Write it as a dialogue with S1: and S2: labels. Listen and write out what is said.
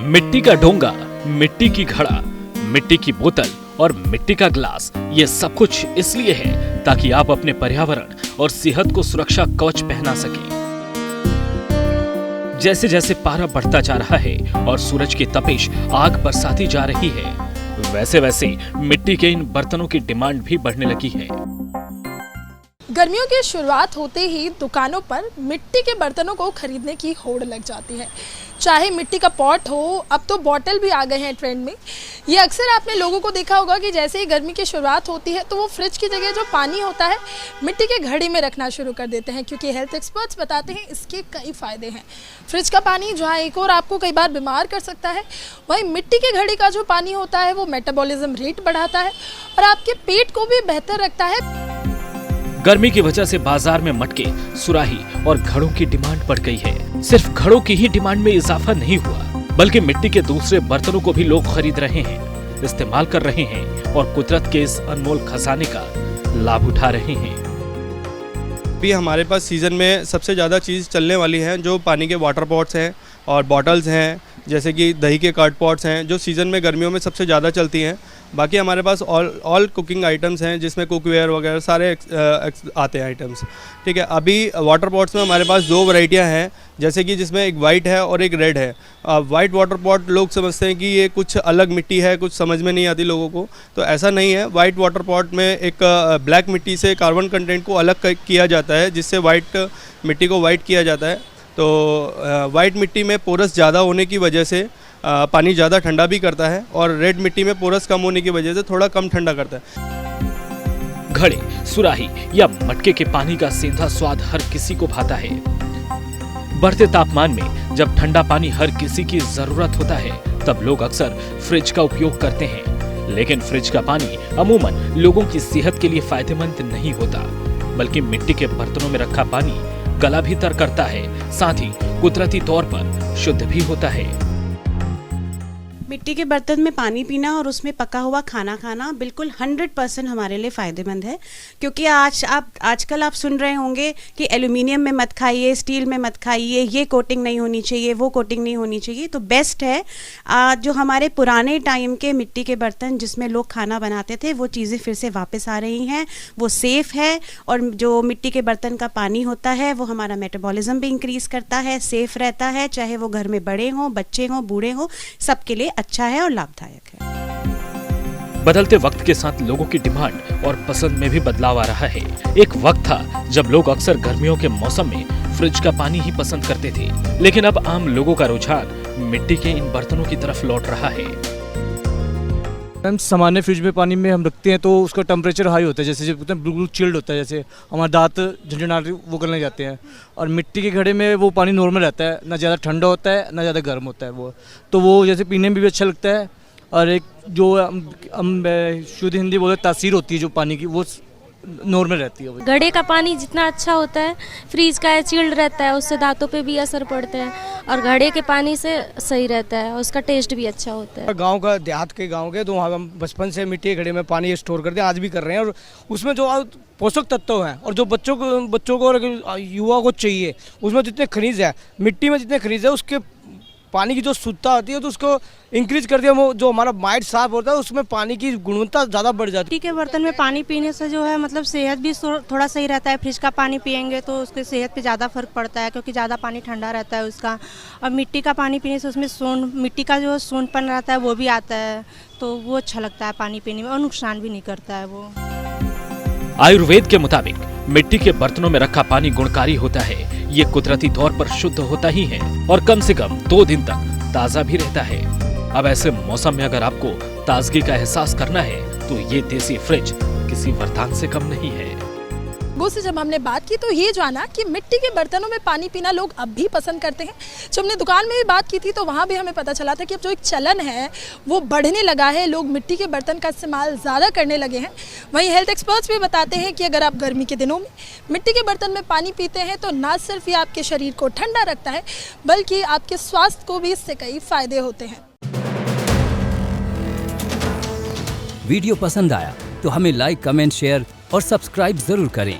S1: मिट्टी का डोंगा, मिट्टी की घड़ा, मिट्टी की बोतल और मिट्टी का ग्लास, ये सब कुछ इसलिए है ताकि आप अपने पर्यावरण और सेहत को सुरक्षा कवच पहना सकें। जैसे जैसे पारा बढ़ता जा रहा है और सूरज की तपिश आग बरसाती जा रही है, वैसे वैसे मिट्टी के इन बर्तनों की डिमांड भी बढ़ने लगी है।
S2: गर्मियों की शुरुआत होते ही दुकानों पर मिट्टी के बर्तनों को खरीदने की होड़ लग जाती है। चाहे मिट्टी का पॉट हो, अब तो बॉटल भी आ गए हैं ट्रेंड में। ये अक्सर आपने लोगों को देखा होगा कि जैसे ही गर्मी की शुरुआत होती है तो वो फ्रिज की जगह जो पानी होता है मिट्टी के घड़े में रखना शुरू कर देते हैं, क्योंकि हेल्थ एक्सपर्ट्स बताते हैं इसके कई फ़ायदे हैं। फ्रिज का पानी जहाँ एक और आपको कई बार बीमार कर सकता है, वहीं मिट्टी के घड़े का जो पानी होता है वो मेटाबॉलिज्म रेट बढ़ाता है और आपके पेट को भी बेहतर रखता है।
S1: गर्मी की वजह से बाजार में मटके, सुराही और घड़ों की डिमांड बढ़ गई है। सिर्फ घड़ों की ही डिमांड में इजाफा नहीं हुआ, बल्कि मिट्टी के दूसरे बर्तनों को भी लोग खरीद रहे हैं, इस्तेमाल कर रहे हैं और कुदरत के इस अनमोल खजाने का लाभ उठा रहे हैं।
S3: अभी हमारे पास सीज़न में सबसे ज़्यादा चीज़ चलने वाली है जो पानी के वाटर पॉट्स हैं और बॉटल्स हैं, जैसे कि दही के कर्ड पॉट्स हैं, जो सीज़न में गर्मियों में सबसे ज़्यादा चलती हैं। बाकी हमारे पास ऑल कुकिंग आइटम्स हैं, जिसमें कुकवेयर वगैरह सारे आते हैं आइटम्स। ठीक है, अभी वाटर पॉट्स में हमारे पास दो वैरायटियां हैं, जैसे कि जिसमें एक वाइट है और एक रेड है। वाइट वाटर पॉट लोग समझते हैं कि ये कुछ अलग मिट्टी है, कुछ समझ में नहीं आती लोगों को, तो ऐसा नहीं है। वाइट वाटर पॉट में एक ब्लैक मिट्टी से कार्बन कंटेंट को अलग किया जाता है, जिससे वाइट मिट्टी को वाइट किया जाता है। तो वाइट मिट्टी में पोरस ज़्यादा होने की वजह से पानी ज़्यादा ठंडा भी करता है और रेड मिट्टी में पोरस कम होने की वजह से थोड़ा कम ठंडा करता है।
S1: घड़े, सुराही या मटके के पानी का सीधा स्वाद हर किसी को भाता है। बढ़ते तापमान में जब ठंडा पानी हर किसी की जरूरत होता है, तब लोग अक्सर फ्रिज का उपयोग करते हैं। लेकिन फ्रिज का पानी अमूमन लोगों की सेहत के लिए फायदेमंद नहीं होता, बल्कि मिट्टी के बर्तनों में रखा पानी गला भी तर करता है, साथ ही कुदरती तौर पर शुद्ध भी होता है।
S4: मिट्टी के बर्तन में पानी पीना और उसमें पका हुआ खाना खाना बिल्कुल 100% हमारे लिए फ़ायदेमंद है, क्योंकि आजकल आप सुन रहे होंगे कि एल्यूमिनियम में मत खाइए, स्टील में मत खाइए, ये कोटिंग नहीं होनी चाहिए, वो कोटिंग नहीं होनी चाहिए। तो बेस्ट है जो हमारे पुराने टाइम के मिट्टी के बर्तन जिसमें लोग खाना बनाते थे, वो चीज़ें फिर से वापस आ रही हैं। वो सेफ़ है और जो मिट्टी के बर्तन का पानी होता है वो हमारा मेटाबॉलिज्म भी इंक्रीज़ करता है, सेफ़ रहता है, चाहे वो घर में बड़े हों, बच्चे हों, बूढ़े हों, सबके लिए अच्छा है और लाभदायक है।
S1: बदलते वक्त के साथ लोगों की डिमांड और पसंद में भी बदलाव आ रहा है। एक वक्त था जब लोग अक्सर गर्मियों के मौसम में फ्रिज का पानी ही पसंद करते थे, लेकिन अब आम लोगों का रुझान मिट्टी के इन बर्तनों की तरफ लौट रहा है।
S5: हम सामान्य फ्रिज में पानी में हम रखते हैं तो उसका टेम्परेचर हाई होता है, जैसे बिल्कुल चिल्ड होता है, जैसे हमारे दांत झंझनाते वो करने जाते हैं। और मिट्टी के घड़े में वो पानी नॉर्मल रहता है, ना ज़्यादा ठंडा होता है ना ज़्यादा गर्म होता है वो, तो वो जैसे पीने में भी अच्छा लगता है। और एक जो हम शुद्ध हिंदी बोलते तासीर होती है जो पानी की, वो नॉर्मल रहती है।
S6: घड़े का पानी जितना अच्छा होता है, फ्रीज का है चिल्ड रहता है, उससे दांतों पे भी असर पड़ता है, और घड़े के पानी से सही रहता है, उसका टेस्ट भी अच्छा होता है।
S7: गांव का देहात के गांव के तो वहाँ हम बचपन से मिट्टी के घड़े में पानी स्टोर करते हैं, आज भी कर रहे हैं। और उसमें जो पोषक तत्व हैं और जो बच्चों को और युवा को चाहिए, उसमें जितने खनिज है, मिट्टी में जितने खनिज है, उसके पानी की जो शुद्धता होती है तो उसको इंक्रीज करती है। वो जो हमारा माइंड साफ होता है उसमें पानी की गुणवत्ता ज़्यादा बढ़ जाती है।
S8: मिट्टी के बर्तन में पानी पीने से जो है मतलब सेहत भी थोड़ा सही रहता है। फ्रिज का पानी पियेंगे तो उसके सेहत पे ज़्यादा फर्क पड़ता है, क्योंकि ज़्यादा पानी ठंडा रहता है उसका। और मिट्टी का पानी पीने से उसमें मिट्टी का जो सोंधपन रहता है वो भी आता है, तो वो अच्छा लगता है पानी पीने में और नुकसान भी नहीं करता है वो।
S1: आयुर्वेद के मुताबिक मिट्टी के बर्तनों में रखा पानी गुणकारी होता है। ये कुदरती तौर पर शुद्ध होता ही है और कम से कम 2 दिन तक ताज़ा भी रहता है। अब ऐसे मौसम में अगर आपको ताजगी का एहसास करना है तो ये देसी फ्रिज किसी वरदान से कम नहीं है।
S2: लोगों से जब हमने बात की तो ये जाना कि मिट्टी के बर्तनों में पानी पीना लोग अब भी पसंद करते हैं। जब हमने दुकान में भी बात की थी तो वहाँ भी हमें पता चला था कि अब जो एक चलन है वो बढ़ने लगा है, लोग मिट्टी के बर्तन का इस्तेमाल ज़्यादा करने लगे हैं। वहीं हेल्थ एक्सपर्ट्स भी बताते हैं कि अगर आप गर्मी के दिनों में मिट्टी के बर्तन में पानी पीते हैं तो ना सिर्फ ये आपके शरीर को ठंडा रखता है, बल्कि आपके स्वास्थ्य को भी इससे कई फायदे होते हैं।
S9: वीडियो पसंद आया तो हमें लाइक, कमेंट, शेयर और सब्सक्राइब जरूर करें।